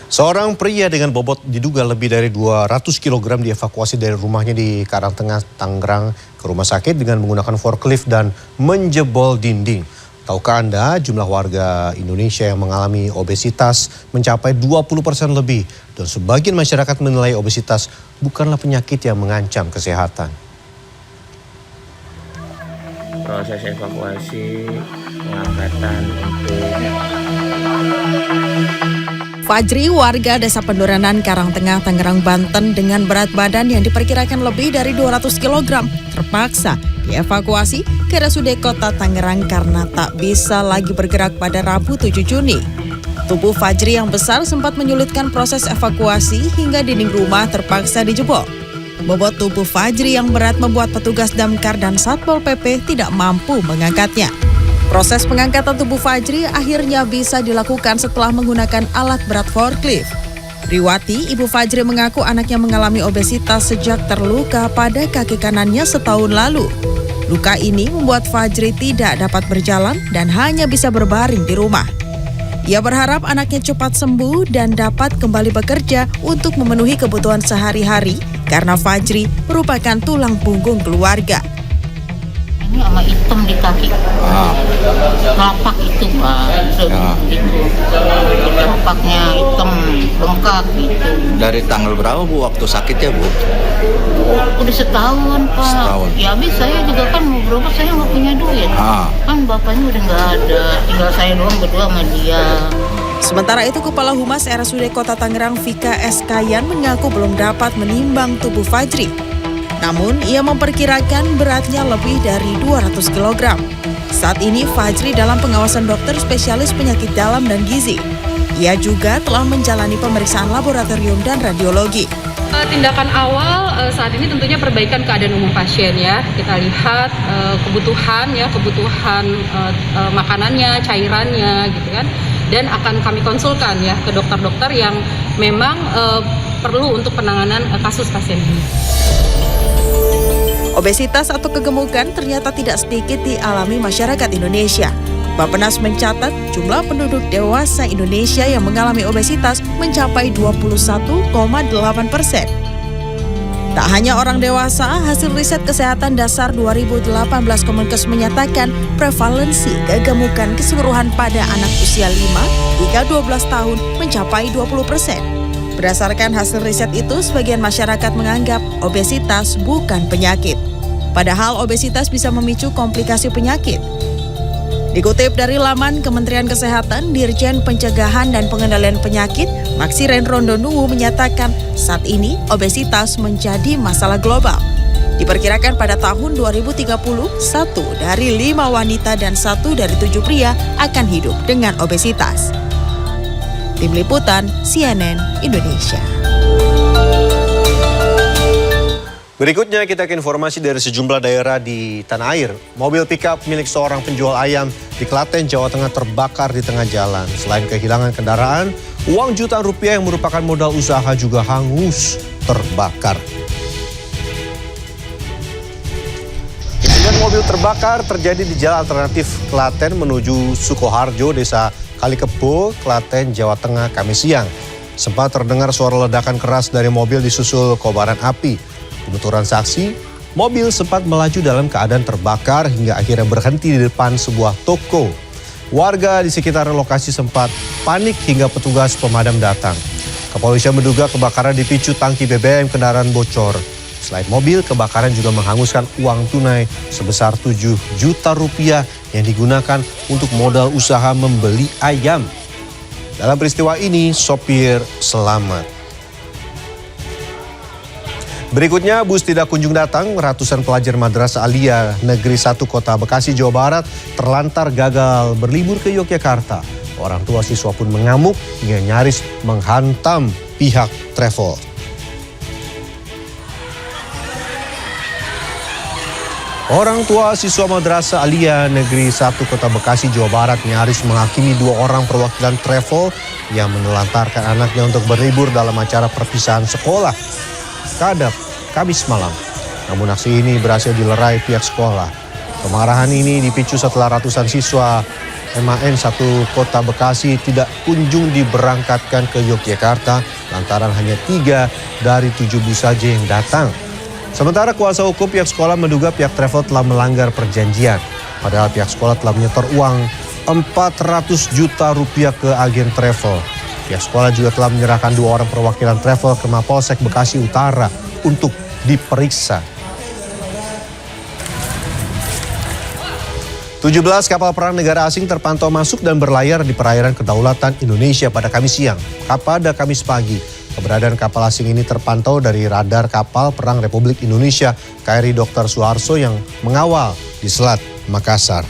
Seorang pria dengan bobot diduga lebih dari 200 kg dievakuasi dari rumahnya di Karangtengah, Tangerang ke rumah sakit dengan menggunakan forklift dan menjebol dinding. Tahukah Anda jumlah warga Indonesia yang mengalami obesitas mencapai 20% lebih dan sebagian masyarakat menilai obesitas bukanlah penyakit yang mengancam kesehatan. Proses evakuasi pengangkatan untuk Fajri, warga Desa Penduranan, Karangtengah, Tangerang, Banten dengan berat badan yang diperkirakan lebih dari 200 kg terpaksa dievakuasi ke RSUD Kota Tangerang karena tak bisa lagi bergerak pada Rabu 7 Juni. Tubuh Fajri yang besar sempat menyulitkan proses evakuasi hingga dinding rumah terpaksa dijebol. Bobot tubuh Fajri yang berat membuat petugas damkar dan Satpol PP tidak mampu mengangkatnya. Proses pengangkatan tubuh Fajri akhirnya bisa dilakukan setelah menggunakan alat berat forklift. Riwati, ibu Fajri mengaku anaknya mengalami obesitas sejak terluka pada kaki kanannya setahun lalu. Luka ini membuat Fajri tidak dapat berjalan dan hanya bisa berbaring di rumah. Ia berharap anaknya cepat sembuh dan dapat kembali bekerja untuk memenuhi kebutuhan sehari-hari karena Fajri merupakan tulang punggung keluarga. Ini sama hitam di kaki, telapak itu Pak, gitu. Telapaknya hitam, bengkak gitu. Dari tanggal berapa Bu waktu sakitnya Bu? Udah setahun Pak. Setahun. Ya habis saya juga kan mau berobat, saya nggak punya duit. Kan bapaknya udah nggak ada, tinggal saya doang berdua sama dia. Sementara itu, Kepala Humas RSUD Kota Tangerang Vika S. Kayan mengaku belum dapat menimbang tubuh Fajri. Namun, ia memperkirakan beratnya lebih dari 200 kg. Saat ini, Fajri dalam pengawasan dokter spesialis penyakit dalam dan gizi. Ia juga telah menjalani pemeriksaan laboratorium dan radiologi. Tindakan awal saat ini tentunya perbaikan keadaan umum pasien ya. Kita lihat kebutuhan makanannya, cairannya gitu kan. Dan akan kami konsulkan ya ke dokter-dokter yang memang perlu untuk penanganan kasus pasien ini. Obesitas atau kegemukan ternyata tidak sedikit dialami masyarakat Indonesia. Bappenas mencatat jumlah penduduk dewasa Indonesia yang mengalami obesitas mencapai 21,8%. Tak hanya orang dewasa, hasil riset kesehatan dasar 2018 Kemenkes menyatakan prevalensi kegemukan keseluruhan pada anak usia 5 hingga 12 tahun mencapai 20%. Berdasarkan hasil riset itu, sebagian masyarakat menganggap obesitas bukan penyakit. Padahal obesitas bisa memicu komplikasi penyakit. Dikutip dari laman Kementerian Kesehatan, Dirjen Pencegahan dan Pengendalian Penyakit, Maxiren Rondonuwu menyatakan saat ini obesitas menjadi masalah global. Diperkirakan pada tahun 2030, 1 dari 5 wanita dan 1 dari 7 pria akan hidup dengan obesitas. Tim Liputan CNN Indonesia. Berikutnya kita ke informasi dari sejumlah daerah di tanah air. Mobil pickup milik seorang penjual ayam di Klaten, Jawa Tengah terbakar di tengah jalan. Selain kehilangan kendaraan, uang jutaan rupiah yang merupakan modal usaha juga hangus terbakar. Insiden mobil terbakar terjadi di jalan alternatif Klaten menuju Sukoharjo, Desa Kalikebo, Klaten, Jawa Tengah, Kamis siang. Sempat terdengar suara ledakan keras dari mobil disusul kobaran api. Penuturan saksi, mobil sempat melaju dalam keadaan terbakar hingga akhirnya berhenti di depan sebuah toko. Warga di sekitar lokasi sempat panik hingga petugas pemadam datang. Kepolisian menduga kebakaran dipicu tangki BBM kendaraan bocor. Selain mobil, kebakaran juga menghanguskan uang tunai sebesar 7 juta rupiah yang digunakan untuk modal usaha membeli ayam. Dalam peristiwa ini, sopir selamat. Berikutnya, bus tidak kunjung datang. Ratusan pelajar Madrasah Alia Negeri 1 Kota Bekasi, Jawa Barat terlantar gagal berlibur ke Yogyakarta. Orang tua siswa pun mengamuk hingga nyaris menghantam pihak travel. Orang tua siswa Madrasah Alia Negeri 1 Kota Bekasi, Jawa Barat nyaris menghakimi 2 orang perwakilan travel yang menelantarkan anaknya untuk berlibur dalam acara perpisahan sekolah Kamis malam. Namun aksi ini berhasil dilerai pihak sekolah. Kemarahan ini dipicu setelah ratusan siswa MAN 1 Kota Bekasi tidak kunjung diberangkatkan ke Yogyakarta lantaran hanya 3 dari 7 bus saja yang datang. Sementara kuasa hukum pihak sekolah menduga pihak travel telah melanggar perjanjian. Padahal pihak sekolah telah menyetor uang 400 juta rupiah ke agen travel. Pihak sekolah juga telah menyerahkan 2 orang perwakilan travel ke Mapolsek Bekasi Utara untuk diperiksa. 17 kapal perang negara asing terpantau masuk dan berlayar di perairan kedaulatan Indonesia pada Kamis siang. Pada Kamis pagi, keberadaan kapal asing ini terpantau dari radar kapal perang Republik Indonesia KRI Dr. Suharto yang mengawal di Selat Makassar.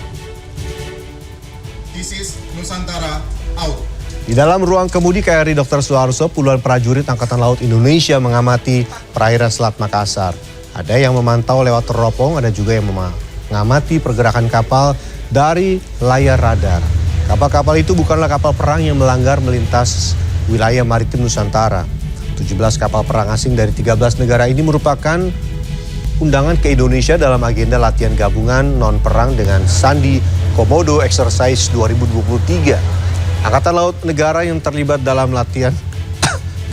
This is Nusantara out. Di dalam ruang kemudi KRI Dr. Suharto, puluhan prajurit Angkatan Laut Indonesia mengamati perairan Selat Makassar. Ada yang memantau lewat teropong, ada juga yang mengamati pergerakan kapal dari layar radar. Kapal-kapal itu bukanlah kapal perang yang melanggar melintas wilayah maritim Nusantara. 17 kapal perang asing dari 13 negara ini merupakan undangan ke Indonesia dalam agenda latihan gabungan non-perang dengan Sandi Komodo Exercise 2023. Angkatan Laut negara yang terlibat dalam latihan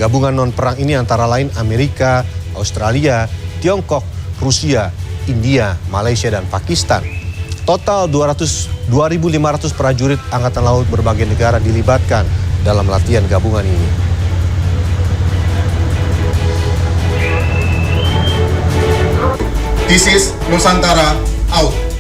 gabungan non-perang ini antara lain Amerika, Australia, Tiongkok, Rusia, India, Malaysia, dan Pakistan. Total 2.500 prajurit Angkatan Laut berbagai negara dilibatkan dalam latihan gabungan ini. This is Nusantara out.